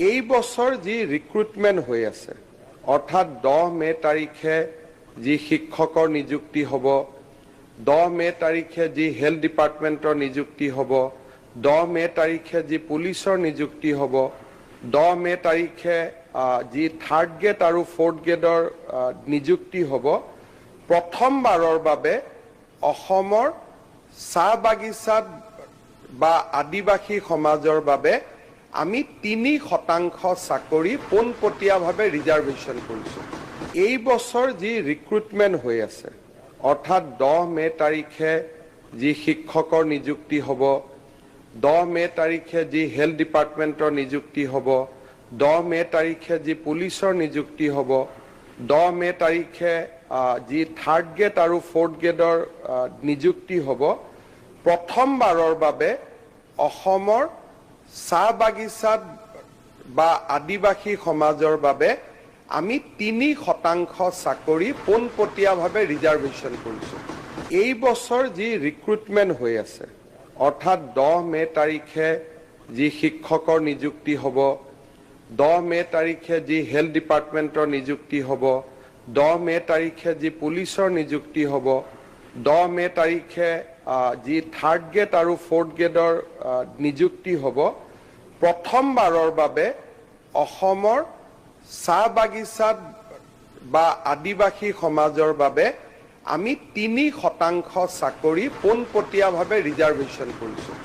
এই বছৰ যি ৰিক্ৰুটমেণ্ট হৈ আছে অৰ্থাৎ 10 মে তাৰিখে যি শিক্ষকৰ নিযুক্তি হ'ব 10 মে তাৰিখে যি হেলথ ডিপাৰ্টমেণ্টৰ নিযুক্তি হ'ব 10 মে তাৰিখে যি পুলিচৰ নিযুক্তি হ'ব 10 মে তাৰিখে যি থাৰ্ড গ্ৰেড আৰু ফৰ্থ গ্ৰেডৰ নিযুক্তি হ'ব প্ৰথমবাৰৰ বাবে অসমৰ চাহ বাগিচাত বা আদিবাসী সমাজৰ বাবে আমি 3% চাকৰি পোনপটীয়াভাৱে ৰিজাৰ্ভেশ্যন কৰিছোঁ এই বছৰ যি ৰিক্ৰুটমেণ্ট হৈ আছে অৰ্থাৎ 10 মে তাৰিখে যি শিক্ষকৰ নিযুক্তি হ'ব 10 মে তাৰিখে যি হেলথ ডিপাৰ্টমেণ্টৰ নিযুক্তি হ'ব 10 মে তাৰিখে যি পুলিচৰ নিযুক্তি হ'ব 10 মে তাৰিখে যি থাৰ্ড গ্ৰেড আৰু ফৰ্থ গ্ৰেডৰ নিযুক্তি হ'ব প্ৰথমবাৰৰ বাবে অসমৰ চাহ বাগিচাত বা আদিবাসী সমাজৰ বাবে আমি 3% চাকৰি পোনপটীয়াভাৱে ৰিজাৰ্ভেশ্যন কৰিছোঁ এই বছৰ যি ৰিক্ৰুটমেণ্ট হৈ আছে অৰ্থাৎ 10 মে তাৰিখে যি শিক্ষকৰ নিযুক্তি হ'ব 10 মে তাৰিখে যি হেলথ ডিপাৰ্টমেণ্টৰ নিযুক্তি হ'ব 10 মে তাৰিখে যি পুলিচৰ নিযুক্তি হ'ব 10 মে তাৰিখে যি থাৰ্ড গ্ৰেড আৰু ফৰ্থ গ্ৰেডৰ নিযুক্তি হ'ব প্ৰথমবাৰৰ বাবে অসমৰ চাহ বাগিচাত বা আদিবাসী সমাজৰ বাবে আমি 3% চাকৰি পোনপটীয়াভাৱে ৰিজাৰ্ভেশ্যন কৰিছোঁ